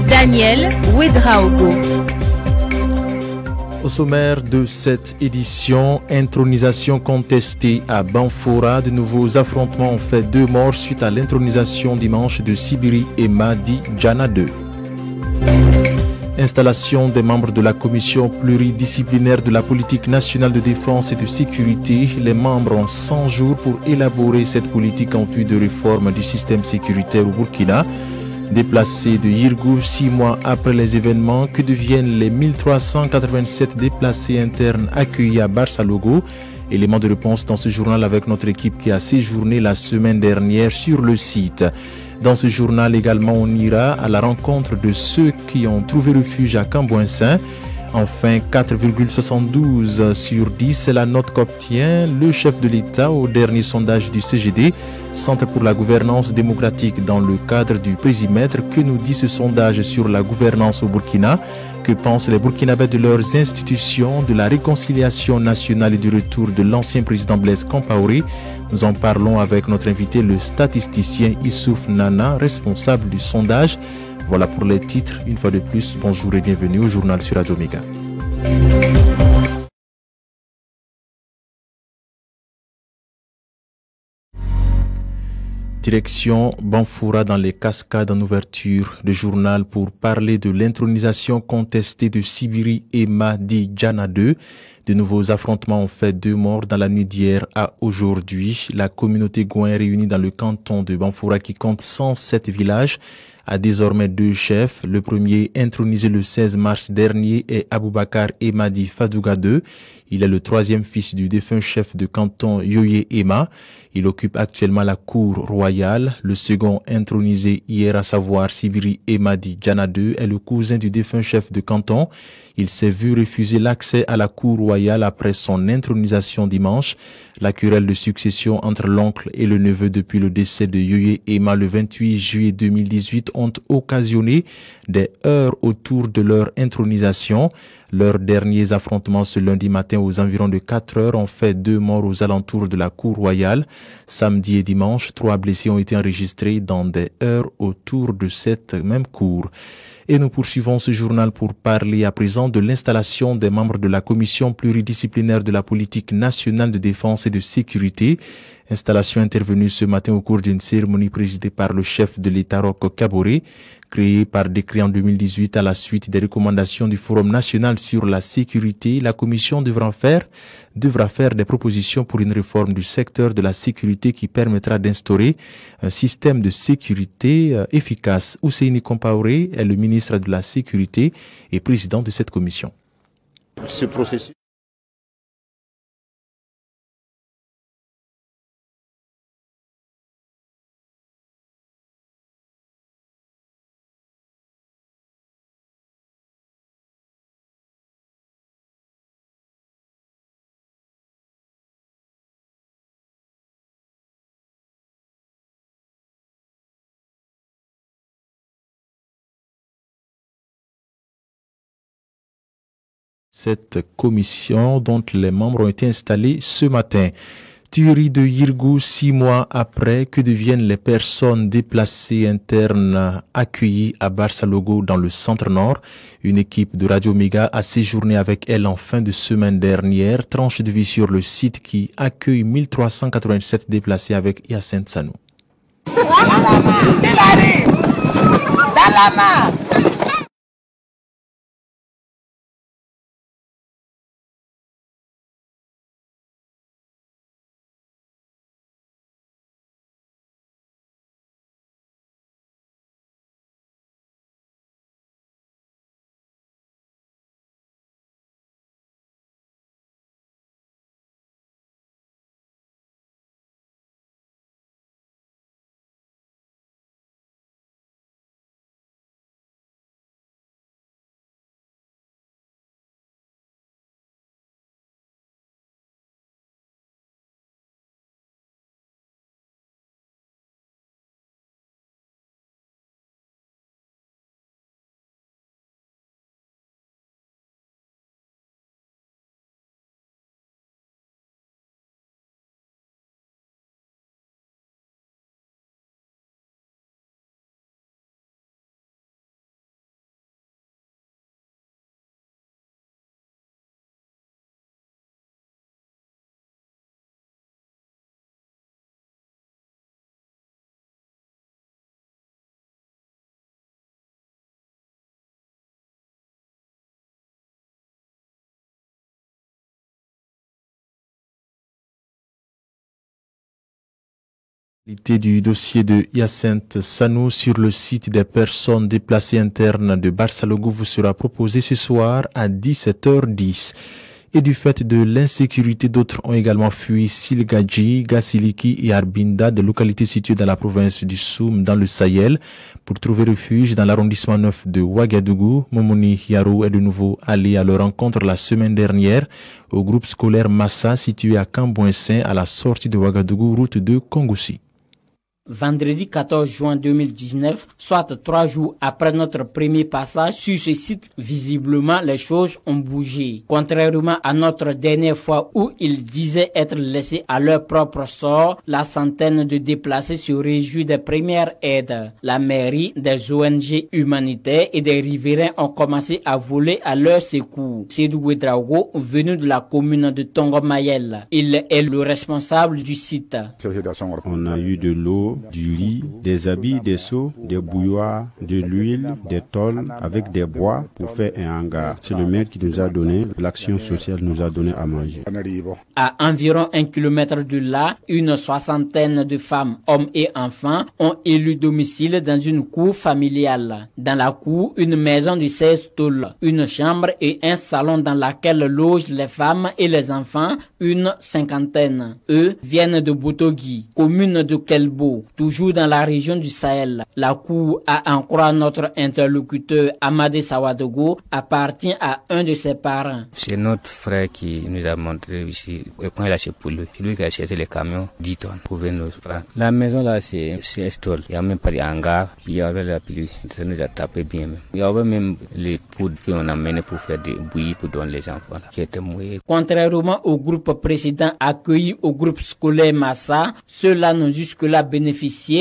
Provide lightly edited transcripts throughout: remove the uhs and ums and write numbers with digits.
Daniel Ouedraogo. Au sommaire de cette édition, intronisation contestée à Banfora. De nouveaux affrontements ont fait 2 morts suite à l'intronisation dimanche de Sibiri et Madi Djana 2. Installation des membres de la commission pluridisciplinaire de la politique nationale de défense et de sécurité. Les membres ont 100 jours pour élaborer cette politique en vue de réforme du système sécuritaire au Burkina. Déplacés de Yirgou 6 mois après les événements, que deviennent les 1387 déplacés internes accueillis à Barsalogo? Élément de réponse dans ce journal avec notre équipe qui a séjourné la semaine dernière sur le site. Dans ce journal également, on ira à la rencontre de ceux qui ont trouvé refuge à Cambouensin. Enfin, 4,72 sur 10, c'est la note qu'obtient le chef de l'État au dernier sondage du CGD, Centre pour la gouvernance démocratique dans le cadre du périmètre. Que nous dit ce sondage sur la gouvernance au Burkina? Que pensent les Burkinabés de leurs institutions, de la réconciliation nationale et du retour de l'ancien président Blaise Compaoré? Nous en parlons avec notre invité, le statisticien Issouf Nana, responsable du sondage. Voilà pour les titres. Une fois de plus, bonjour et bienvenue au journal sur Radio Méga. Direction Banfora dans les cascades en ouverture de journal pour parler de l'intronisation contestée de Sibiri et Madi Djana 2. De nouveaux affrontements ont fait 2 morts dans la nuit d'hier à aujourd'hui. La communauté Gouin réunie dans le canton de Banfora qui compte 107 villages a désormais 2 chefs. Le premier, intronisé le 16 mars dernier, est Aboubakar Emadi Fadouga II. Il est le 3e fils du défunt chef de canton Yoye Ema. Il occupe actuellement la cour royale. Le second, intronisé hier, à savoir Sibiri Emadi Djana II, est le cousin du défunt chef de canton. Il s'est vu refuser l'accès à la cour royale après son intronisation dimanche. La querelle de succession entre l'oncle et le neveu depuis le décès de Yoye Ema le 28 juillet 2018 ont occasionné des heurts autour de leur intronisation. Leurs derniers affrontements ce lundi matin aux environs de 4 heures ont fait 2 morts aux alentours de la cour royale. Samedi et dimanche, 3 blessés ont été enregistrés dans des heurts autour de cette même cour. Et nous poursuivons ce journal pour parler à présent de l'installation des membres de la commission pluridisciplinaire de la politique nationale de défense et de sécurité. Installation intervenue ce matin au cours d'une cérémonie présidée par le chef de l'État Roch Kaboré, créée par décret en 2018 à la suite des recommandations du Forum national sur la sécurité. La commission devra faire des propositions pour une réforme du secteur de la sécurité qui permettra d'instaurer un système de sécurité efficace. Ousseini Compaoré est le ministre de la Sécurité et président de cette commission. Ce processus cette commission dont les membres ont été installés ce matin. Tuerie de Yirgou 6 mois après. Que deviennent les personnes déplacées internes accueillies à Barsalogo dans le centre-nord? Une équipe de Radio Méga a séjourné avec elle en fin de semaine dernière. Tranche de vie sur le site qui accueille 1387 déplacés avec Hyacinthe Sanou. L'actualité du dossier de Hyacinthe Sanou sur le site des personnes déplacées internes de Barsalogo vous sera proposé ce soir à 17h10. Et du fait de l'insécurité, d'autres ont également fui Silgadji, Gassiliki et Arbinda, des localités situées dans la province du Soum, dans le Sahel, pour trouver refuge dans l'arrondissement 9 de Ouagadougou. Momoni Yaro est de nouveau allé à leur rencontre la semaine dernière au groupe scolaire Massa, situé à Cambouin-Saint, à la sortie de Ouagadougou, route de Kongoussi. Vendredi 14 juin 2019, soit 3 jours après notre premier passage sur ce site, visiblement les choses ont bougé. Contrairement à notre dernière fois où ils disaient être laissés à leur propre sort, la centaine de déplacés se réjouit des premières aides. La mairie, des ONG humanitaires et des riverains ont commencé à voler à leur secours. Seydou Ouedraogo, venu de la commune de Tongomayel, il est le responsable du site. On a eu de l'eau, du riz, des habits, des seaux, des bouilloires, de l'huile, des tôles avec des bois pour faire un hangar. C'est le maire qui nous a donné, l'action sociale nous a donné à manger. À environ 1 kilomètre de là, une soixantaine de femmes, hommes et enfants ont élu domicile dans une cour familiale. Dans la cour, une maison de 16 tôles, une chambre et un salon dans laquelle logent les femmes et les enfants, une cinquantaine. Eux viennent de Botogui, commune de Kelbo, toujours dans la région du Sahel. La cour, à en croire notre interlocuteur Amadé Sawadogo, appartient à un de ses parents. C'est notre frère qui nous a montré ici, quand il a acheté pour lui. C'est lui qui a acheté les camions 10 tonnes pour venir nous prendre. La maison là, c'est stall. Il n'y a même pas d'hangar. Il y avait la pluie. Ça nous a tapé bien même. Il y avait même les poudres qu'on a menées pour faire des bouillies pour donner les enfants là, qui étaient mouillés. Contrairement au groupe précédent accueilli au groupe scolaire Massa, ceux-là n'ont jusque-là bénéficié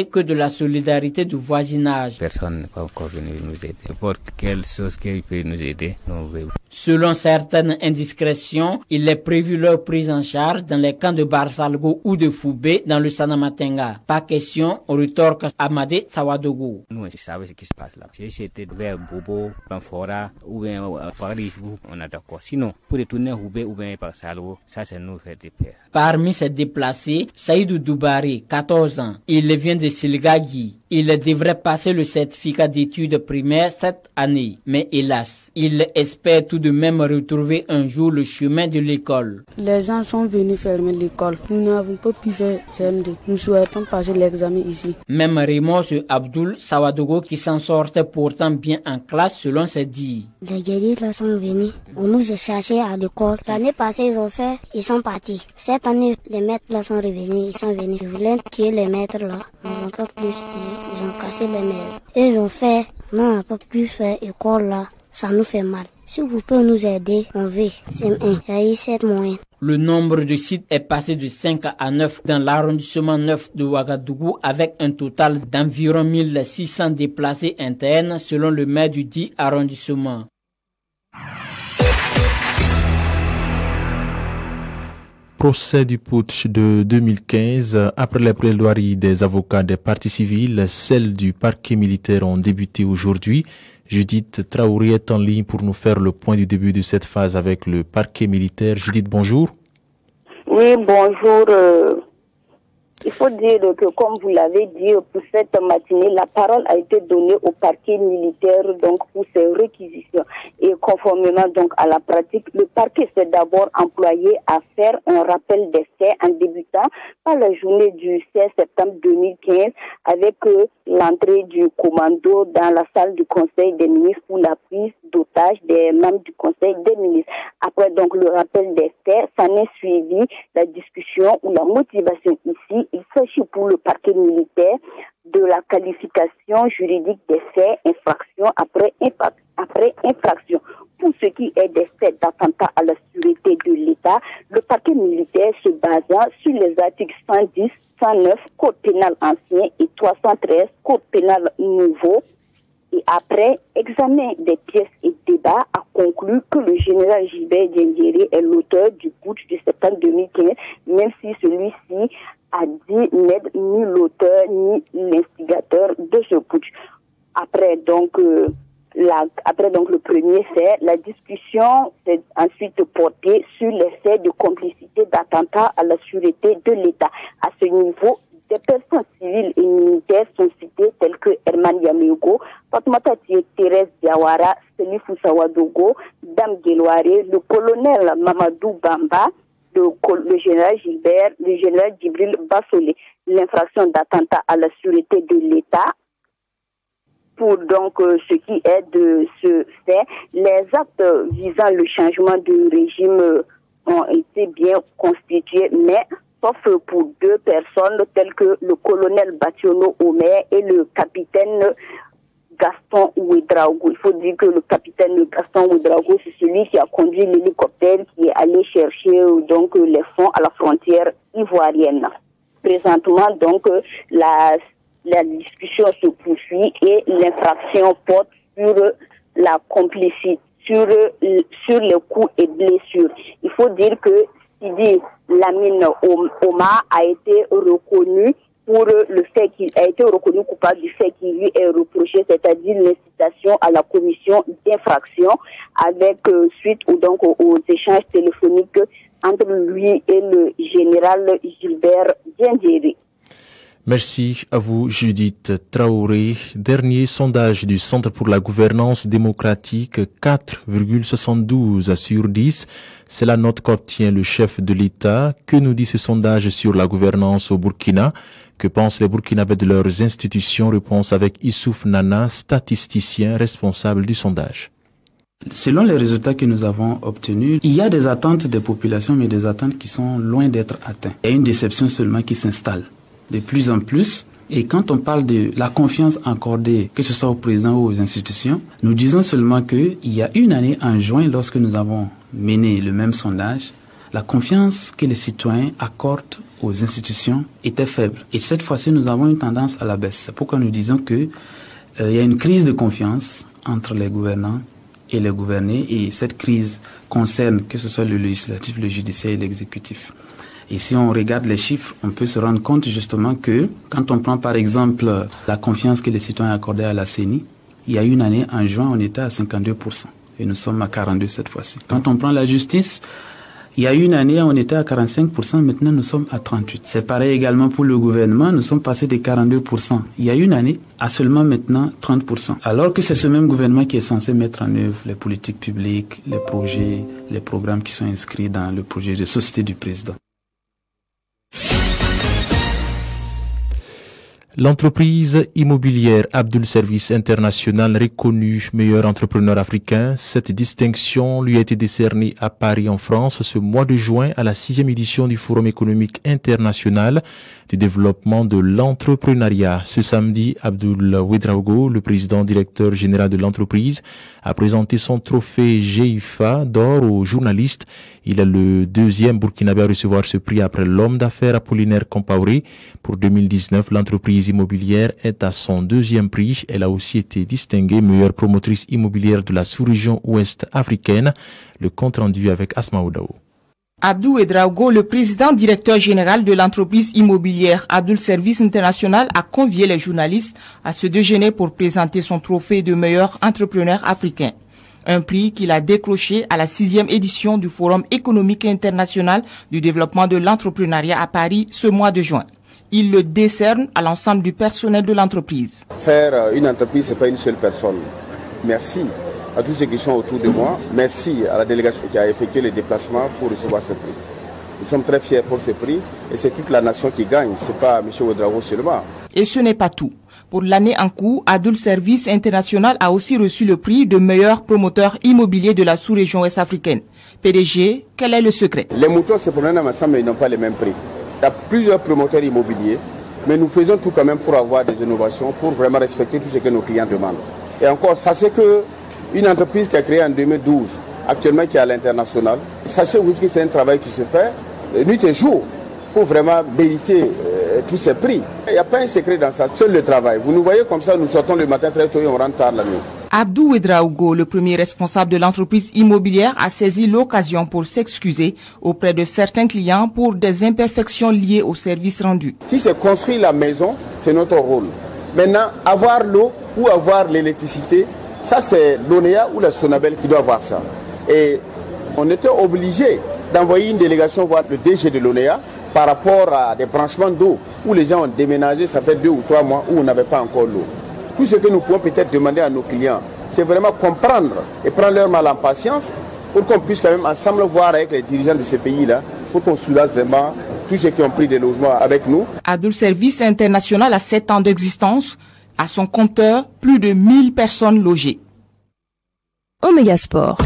que de la solidarité du voisinage. Personne n'est pas encore venu nous aider. N'importe quelle chose qui peut nous aider, nous voulons. Selon certaines indiscrétions, il est prévu leur prise en charge dans les camps de Barsalgo ou de Foubé dans le Sanamatenga. Pas question, on retorque Amadé Sawadogo. Nous, on savait ce qui se passe là. Si c'était vers Bobo, Panfora ou bien Paris, on a d'accord. Sinon, pour retourner à Foubé ou bien Barsalgo, ça c'est nous faire des pères. Parmi ces déplacés, Saïdou Doubari, 14 ans. Il vient de Silgagi. Il devrait passer le certificat d'études primaires cette année. Mais hélas, il espère tout de même retrouver un jour le chemin de l'école. Les gens sont venus fermer l'école. Nous n'avons pas pu faire CM2. Nous souhaitons passer l'examen ici. Même Raymond Abdoul Sawadogo qui s'en sortait pourtant bien en classe selon ses dires. Les guerriers là sont venus. On nous a cherchés à l'école. L'année passée, ils ont fait, ils sont partis. Cette année, les maîtres là sont revenus. Ils sont venus. Ils voulaient tuer les maîtres là. On n'a pas plus tuer. Ils ont cassé les maîtres. Et ils ont fait, non, on n'a pas pu faire école là. Ça nous fait mal. Si vous pouvez nous aider, on veut. C'est un. Il y a eu 7 moyens. Le nombre de sites est passé de 5 à 9 dans l'arrondissement 9 de Ouagadougou avec un total d'environ 1600 déplacés internes selon le maire du dit arrondissement. Procès du putsch de 2015. Après les plaidoiries des avocats des parties civiles, celles du parquet militaire ont débuté aujourd'hui. Judith Traoré est en ligne pour nous faire le point du début de cette phase avec le parquet militaire. Judith, bonjour. Oui, bonjour. Il faut dire que, comme vous l'avez dit, pour cette matinée, la parole a été donnée au parquet militaire donc pour ses réquisitions. Et conformément donc à la pratique, le parquet s'est d'abord employé à faire un rappel des faits en débutant par la journée du 16 septembre 2015 avec l'entrée du commando dans la salle du Conseil des ministres pour la prise d'otage des membres du Conseil des ministres. Après donc le rappel des faits, s'en est suivi la discussion ou la motivation ici. Il s'agit pour le parquet militaire de la qualification juridique des faits, infraction après infraction. Pour ce qui est des faits d'attentat à la sûreté de l'État, le parquet militaire se basant sur les articles 110, 109, Code pénal ancien et 313, Code pénal nouveau, et après examen des pièces et débats, a conclu que le général Gilbert Diendéré est l'auteur du putsch de septembre 2015, même si celui-ci a dit n'être ni l'auteur ni l'instigateur de ce putsch. Après donc le premier fait, la discussion s'est ensuite portée sur les faits de complicité d'attentat à la sûreté de l'État. À ce niveau, des personnes civils et militaires sont cités tels que Herman Yamego, Fatmata Thérèse Diawara, Selifou Sawadogo, Dame Guéloire, le colonel Mamadou Bamba, le général Gilbert, le général Djibril Bassolé. L'infraction d'attentat à la sûreté de l'État. Pour donc ce qui est de ce fait, les actes visant le changement de régime ont été bien constitués, mais sauf pour 2 personnes telles que le colonel Bationo Omer et le capitaine Gaston Ouedraogo. Il faut dire que le capitaine Gaston Ouedraogo, c'est celui qui a conduit l'hélicoptère qui est allé chercher donc les fonds à la frontière ivoirienne. Présentement, donc, la discussion se poursuit et l'infraction porte sur la complicité, sur les coups et blessures. Il faut dire que Sidi Lamine Omar a été reconnu pour le fait qu'il a été reconnu coupable du fait qu'il lui est reproché, c'est-à-dire l'incitation à la commission d'infraction avec suite aux échanges téléphoniques entre lui et le général Gilbert Diendéré. Merci à vous, Judith Traoré. Dernier sondage du Centre pour la gouvernance démocratique, 4,72 sur 10. C'est la note qu'obtient le chef de l'État. Que nous dit ce sondage sur la gouvernance au Burkina? Que pensent les Burkinabés de leurs institutions? Réponse avec Issouf Nana, statisticien responsable du sondage. Selon les résultats que nous avons obtenus, il y a des attentes des populations, mais des attentes qui sont loin d'être atteintes. Il y a une déception seulement qui s'installe de plus en plus. Et quand on parle de la confiance accordée, que ce soit au président ou aux institutions, nous disons seulement qu'il y a une année, en juin, lorsque nous avons mené le même sondage, la confiance que les citoyens accordent aux institutions était faible. Et cette fois-ci, nous avons une tendance à la baisse. C'est pourquoi nous disons qu'il y a une crise de confiance entre les gouvernants et les gouvernés, et cette crise concerne que ce soit le législatif, le judiciaire et l'exécutif. Et si on regarde les chiffres, on peut se rendre compte justement que quand on prend par exemple la confiance que les citoyens accordaient à la CENI, il y a une année, en juin, on était à 52%. Et nous sommes à 42% cette fois-ci. Quand on prend la justice, il y a une année, on était à 45%, maintenant nous sommes à 38%. C'est pareil également pour le gouvernement, nous sommes passés de 42% il y a une année à seulement maintenant 30%. Alors que c'est ce même gouvernement qui est censé mettre en œuvre les politiques publiques, les projets, les programmes qui sont inscrits dans le projet de société du président. L'entreprise immobilière Abdul Service International reconnue meilleur entrepreneur africain. Cette distinction lui a été décernée à Paris en France ce mois de juin à la 6e édition du Forum économique international du développement de l'entrepreneuriat. Ce samedi, Abdul Ouedraogo, le président directeur général de l'entreprise, a présenté son trophée GIFA d'or aux journalistes. Il est le 2e Burkinabé à recevoir ce prix après l'homme d'affaires Apollinaire Compaoré. Pour 2019, l'entreprise immobilière est à son 2e prix. Elle a aussi été distinguée meilleure promotrice immobilière de la sous-région ouest africaine. Le compte rendu avec Asma Oudao. Abdou Ouedraogo, le président directeur général de l'entreprise immobilière Abdul Service International, a convié les journalistes à se déjeuner pour présenter son trophée de meilleur entrepreneur africain. Un prix qu'il a décroché à la 6e édition du Forum économique international du développement de l'entrepreneuriat à Paris ce mois de juin. Il le décerne à l'ensemble du personnel de l'entreprise. Faire une entreprise, ce n'est pas une seule personne. Merci à tous ceux qui sont autour de moi. Merci à la délégation qui a effectué les déplacements pour recevoir ce prix. Nous sommes très fiers pour ce prix et c'est toute la nation qui gagne, ce n'est pas M. Ouedraogo seulement. Et ce n'est pas tout. Pour l'année en cours, Abdul Service International a aussi reçu le prix de meilleur promoteur immobilier de la sous-région ouest-africaine. PDG, quel est le secret? Les moutons se promènent ensemble mais ils n'ont pas les mêmes prix. Il y a plusieurs promoteurs immobiliers, mais nous faisons tout quand même pour avoir des innovations, pour vraiment respecter tout ce que nos clients demandent. Et encore, sachez qu'une entreprise qui a créé en 2012, actuellement qui est à l'international, sachez que c'est un travail qui se fait nuit et jour pour vraiment mériter tous ces prix. Il n'y a pas un secret dans ça, seul le travail. Vous nous voyez comme ça, nous sortons le matin très tôt et on rentre tard la nuit. Abdou Ouedraogo, le premier responsable de l'entreprise immobilière, a saisi l'occasion pour s'excuser auprès de certains clients pour des imperfections liées au service rendu. Si c'est construire la maison, c'est notre rôle. Maintenant, avoir l'eau ou avoir l'électricité, ça c'est l'ONEA ou la Sonabel qui doit avoir ça. Et on était obligé d'envoyer une délégation voir le DG de l'ONEA par rapport à des branchements d'eau où les gens ont déménagé, ça fait 2 ou 3 mois où on n'avait pas encore l'eau. Tout ce que nous pouvons peut-être demander à nos clients, c'est vraiment comprendre et prendre leur mal en patience pour qu'on puisse quand même ensemble voir avec les dirigeants de ces pays-là, pour qu'on soulage vraiment tous ceux qui ont pris des logements avec nous. Abdul Service International a 7 ans d'existence. À son compteur, plus de 1000 personnes logées. Omega Sport.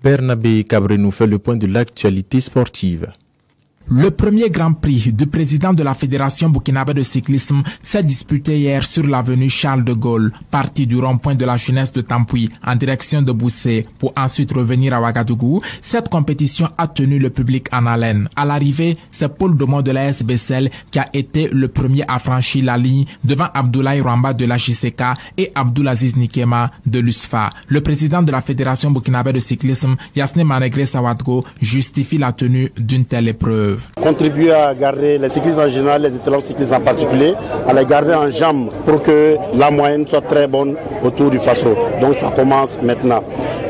Bernabé Cabré nous fait le point de l'actualité sportive. Le premier Grand Prix du président de la Fédération burkinabé de cyclisme s'est disputé hier sur l'avenue Charles de Gaulle, partie du rond-point de la jeunesse de Tampuy en direction de Boussé pour ensuite revenir à Ouagadougou. Cette compétition a tenu le public en haleine. À l'arrivée, c'est Paul Domon de la SBCL qui a été le premier à franchir la ligne devant Abdoulaye Ramba de la JCK et Abdoulaziz Nikema de l'USFA. Le président de la Fédération burkinabé de cyclisme, Yasne Manégré Sawadgo, justifie la tenue d'une telle épreuve. Contribuer à garder les cyclistes en général, les étalons cyclistes en particulier, à les garder en jambes pour que la moyenne soit très bonne autour du Faso. Donc ça commence maintenant.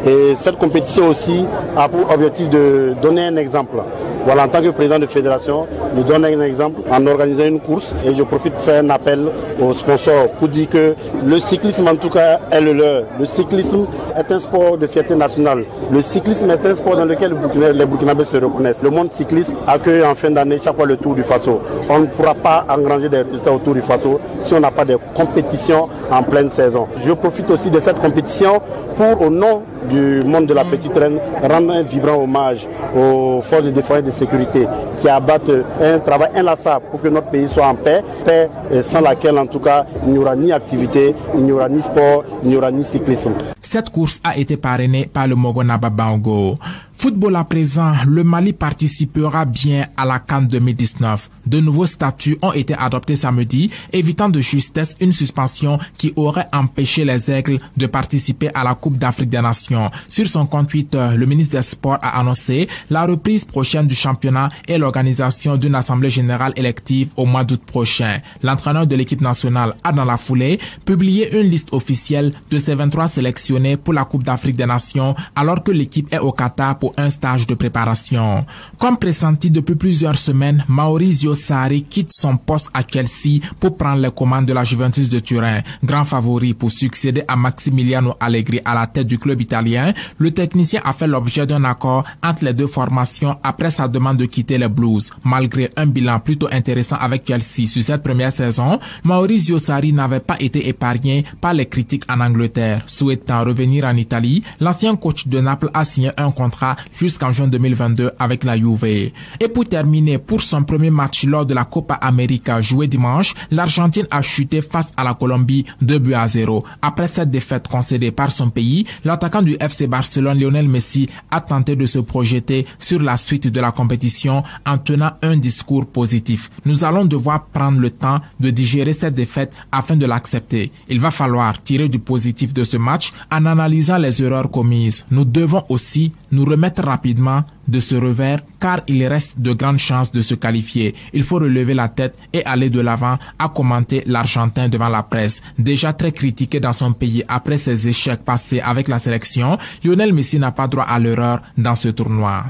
Et cette compétition aussi a pour objectif de donner un exemple. Voilà, en tant que président de fédération, je donne un exemple en organisant une course et je profite de faire un appel aux sponsors pour dire que le cyclisme en tout cas est le leur. Le cyclisme est un sport de fierté nationale. Le cyclisme est un sport dans lequel les Burkinabés se reconnaissent. Le monde cycliste accueille en fin d'année chaque fois le Tour du Faso. On ne pourra pas engranger des résultats au Tour du Faso si on n'a pas de compétition en pleine saison. Je profite aussi de cette compétition pour, au nom du monde de la petite reine, rendre un vibrant hommage aux forces de défense et de sécurité qui abattent un travail inlassable pour que notre pays soit en paix, paix sans laquelle en tout cas il n'y aura ni activité, il n'y aura ni sport, il n'y aura ni cyclisme. Cette course a été parrainée par le Mogonaba Bango. Football à présent, le Mali participera bien à la CAN 2019. De nouveaux statuts ont été adoptés samedi, évitant de justesse une suspension qui aurait empêché les Aigles de participer à la Coupe d'Afrique des Nations. Sur son compte Twitter, le ministre des Sports a annoncé la reprise prochaine du championnat et l'organisation d'une assemblée générale élective au mois d'août prochain. L'entraîneur de l'équipe nationale a dans la foulée publié une liste officielle de ses 23 sélectionnés pour la Coupe d'Afrique des Nations alors que l'équipe est au Qatar pour un stage de préparation. Comme pressenti depuis plusieurs semaines, Maurizio Sarri quitte son poste à Chelsea pour prendre les commandes de la Juventus de Turin. Grand favori pour succéder à Maximiliano Allegri à la tête du club italien, le technicien a fait l'objet d'un accord entre les deux formations après sa demande de quitter les Blues. Malgré un bilan plutôt intéressant avec Chelsea sur cette première saison, Maurizio Sarri n'avait pas été épargné par les critiques en Angleterre. Souhaitant revenir en Italie, l'ancien coach de Naples a signé un contrat jusqu'en juin 2022 avec la Juve. Et pour terminer, pour son premier match lors de la Copa América joué dimanche, l'Argentine a chuté face à la Colombie 2-0. Après cette défaite concédée par son pays, l'attaquant du FC Barcelone Lionel Messi a tenté de se projeter sur la suite de la compétition en tenant un discours positif. Nous allons devoir prendre le temps de digérer cette défaite afin de l'accepter. Il va falloir tirer du positif de ce match en analysant les erreurs commises. Nous devons aussi nous remettre rapidement de ce revers car il reste de grandes chances de se qualifier. Il faut relever la tête et aller de l'avant, a commenté l'Argentin devant la presse. Déjà très critiqué dans son pays après ses échecs passés avec la sélection, Lionel Messi n'a pas droit à l'erreur dans ce tournoi.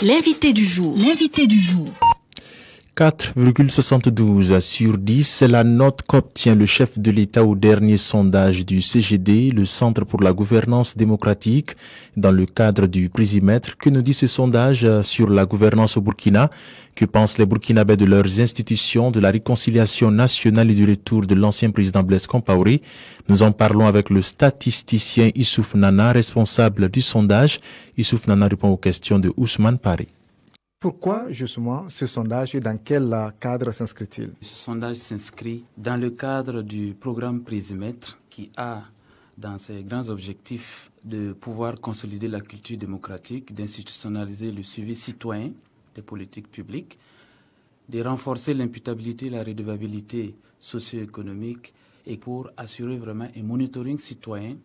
L'invité du jour. L'invité du jour. 4,72 sur 10, c'est la note qu'obtient le chef de l'État au dernier sondage du CGD, le Centre pour la gouvernance démocratique, dans le cadre du Prisimètre. Que nous dit ce sondage sur la gouvernance au Burkina? Que pensent les Burkinabés de leurs institutions, de la réconciliation nationale et du retour de l'ancien président Blaise Compaoré? Nous en parlons avec le statisticien Issouf Nana, responsable du sondage. Issouf Nana répond aux questions de Ousmane Paré. Pourquoi justement ce sondage et dans quel cadre s'inscrit-il? Ce sondage s'inscrit dans le cadre du programme Prisimètre qui a dans ses grands objectifs de pouvoir consolider la culture démocratique, d'institutionnaliser le suivi citoyen des politiques publiques, de renforcer l'imputabilité et la redevabilité socio-économique et pour assurer vraiment un monitoring citoyen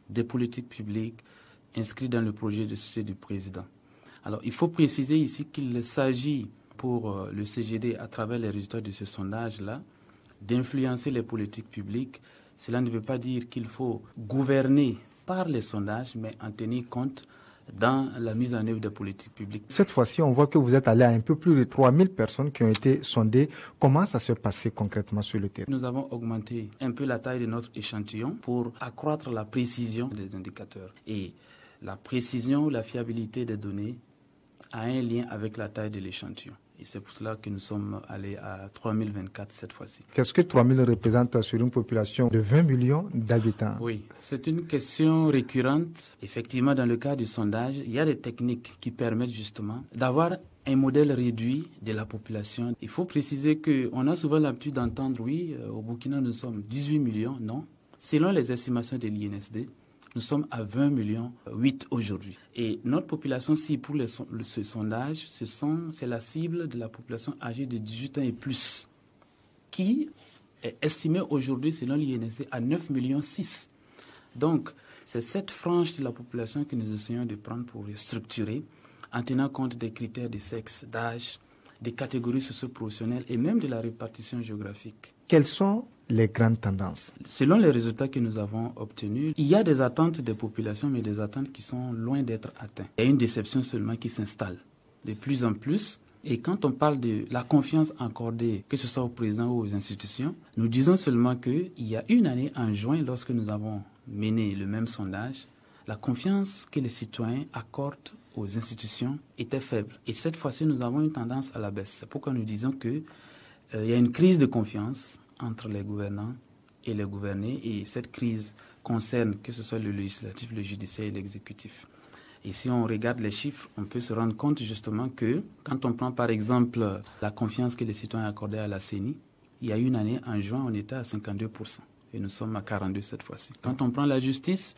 des politiques publiques inscrites dans le projet de société du président. Alors, il faut préciser ici qu'il s'agit pour le CGD, à travers les résultats de ce sondage-là, d'influencer les politiques publiques. Cela ne veut pas dire qu'il faut gouverner par les sondages, mais en tenir compte dans la mise en œuvre des politiques publiques. Cette fois-ci, on voit que vous êtes allé à un peu plus de 3000 personnes qui ont été sondées. Comment ça se passait concrètement sur le terrain? Nous avons augmenté un peu la taille de notre échantillon pour accroître la précision des indicateurs. Et la précision ou la fiabilité des données a un lien avec la taille de l'échantillon. Et c'est pour cela que nous sommes allés à 3024 cette fois-ci. Qu'est-ce que 3000 représente sur une population de 20 millions d'habitants? Oui, c'est une question récurrente. Effectivement, dans le cas du sondage, il y a des techniques qui permettent justement d'avoir un modèle réduit de la population. Il faut préciser qu'on a souvent l'habitude d'entendre, oui, au Burkina, nous sommes 18 millions. Non. Selon les estimations de l'INSD, nous sommes à 20 millions 8 aujourd'hui. Et notre population cible pour ce sondage, c'est la cible de la population âgée de 18 ans et plus, qui est estimée aujourd'hui, selon l'INSD, à 9 millions 6. Donc, c'est cette frange de la population que nous essayons de prendre pour structurer, en tenant compte des critères de sexe, d'âge, des catégories socio-professionnelles et même de la répartition géographique. Quelles sont les grandes tendances? Selon les résultats que nous avons obtenus, il y a des attentes des populations, mais des attentes qui sont loin d'être atteintes. Il y a une déception seulement qui s'installe de plus en plus. Et quand on parle de la confiance accordée, que ce soit au président ou aux institutions, nous disons seulement qu'il y a une année, en juin, lorsque nous avons mené le même sondage, la confiance que les citoyens accordent aux institutions était faible. Et cette fois-ci, nous avons une tendance à la baisse. C'est pourquoi nous disons qu'il y a une crise de confiance entre les gouvernants et les gouvernés. Et cette crise concerne que ce soit le législatif, le judiciaire et l'exécutif. Et si on regarde les chiffres, on peut se rendre compte justement que quand on prend par exemple la confiance que les citoyens accordaient à la CENI, il y a une année, en juin, on était à 52%. Et nous sommes à 42% cette fois-ci. Quand on prend la justice,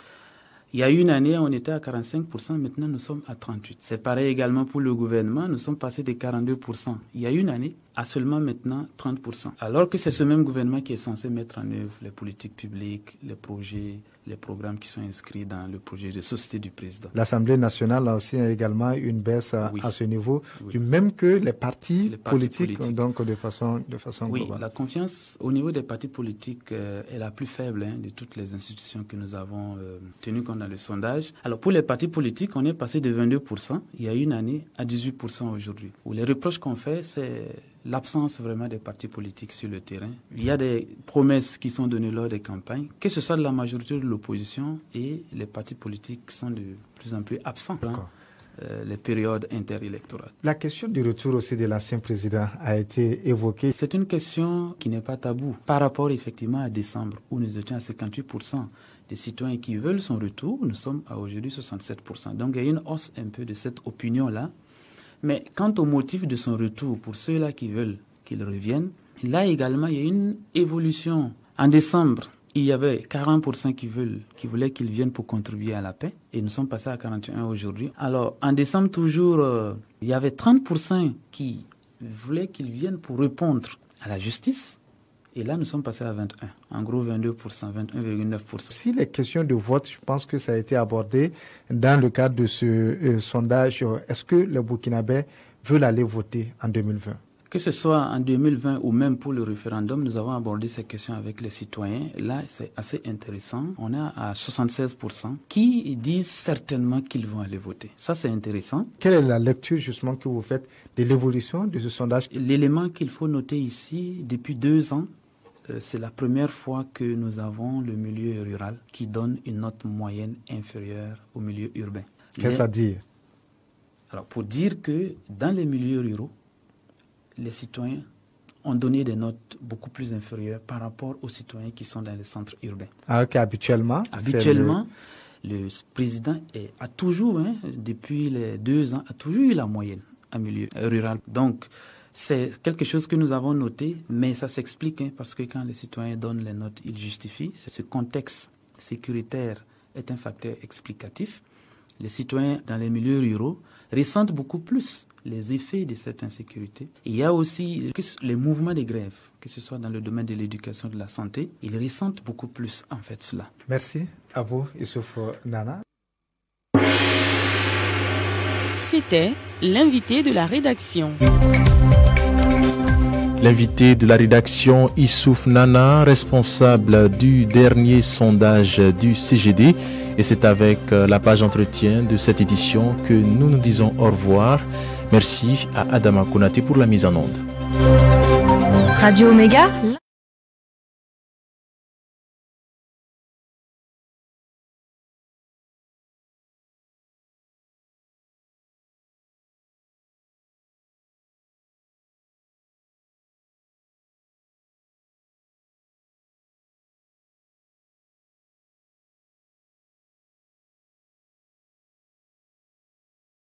il y a une année, on était à 45%, maintenant nous sommes à 38%. C'est pareil également pour le gouvernement, nous sommes passés de 42%. Il y a une année à seulement maintenant 30%. Alors que c'est ce même gouvernement qui est censé mettre en œuvre les politiques publiques, les projets, les programmes qui sont inscrits dans le projet de société du président. L'Assemblée nationale a aussi également une baisse à ce niveau, du même que les partis politiques, donc de façon globale. Oui, la confiance au niveau des partis politiques est la plus faible de toutes les institutions que nous avons tenues compte dans le sondage. Alors pour les partis politiques, on est passé de 22% il y a une année à 18% aujourd'hui. Les reproches qu'on fait, c'est l'absence vraiment des partis politiques sur le terrain. Il y a des promesses qui sont données lors des campagnes, que ce soit de la majorité de l'opposition, et les partis politiques sont de plus en plus absents dans les périodes interélectorales. La question du retour aussi de l'ancien président a été évoquée. C'est une question qui n'est pas taboue. Par rapport effectivement à décembre, où nous étions à 58% des citoyens qui veulent son retour, nous sommes à aujourd'hui 67%. Donc il y a une hausse un peu de cette opinion-là. Mais quant au motif de son retour, pour ceux-là qui veulent qu'il revienne, là également, il y a une évolution. En décembre, il y avait 40% qui voulaient qu'il vienne pour contribuer à la paix, et nous sommes passés à 41% aujourd'hui. Alors, en décembre, toujours, il y avait 30% qui voulaient qu'il vienne pour répondre à la justice, et là, nous sommes passés à 21%. En gros, 22%, 21,9%. Si les questions de vote, je pense que ça a été abordé dans le cadre de ce sondage. Est-ce que les Burkinabés veulent aller voter en 2020? Que ce soit en 2020 ou même pour le référendum, nous avons abordé ces questions avec les citoyens. Là, c'est assez intéressant. On est à 76% qui disent certainement qu'ils vont aller voter. Ça, c'est intéressant. Quelle est la lecture justement que vous faites de l'évolution de ce sondage? L'élément qu'il faut noter ici, depuis 2 ans, c'est la première fois que nous avons le milieu rural qui donne une note moyenne inférieure au milieu urbain. Qu'est-ce à dire? Alors, pour dire que dans les milieux ruraux, les citoyens ont donné des notes beaucoup plus inférieures par rapport aux citoyens qui sont dans les centres urbains. Alors qu'habituellement, le président a toujours, depuis les 2 ans, a toujours eu la moyenne en milieu rural. Donc, c'est quelque chose que nous avons noté, mais ça s'explique parce que quand les citoyens donnent les notes, ils justifient. Ce contexte sécuritaire est un facteur explicatif. Les citoyens dans les milieux ruraux ressentent beaucoup plus les effets de cette insécurité. Il y a aussi les mouvements de grève, que ce soit dans le domaine de l'éducation, de la santé, ils ressentent beaucoup plus en fait cela. Merci à vous, Issouf Nana. C'était l'invité de la rédaction. L'invité de la rédaction, Issouf Nana, responsable du dernier sondage du CGD. Et c'est avec la page entretien de cette édition que nous nous disons au revoir. Merci à Adama Konaté pour la mise en onde. Radio Omega.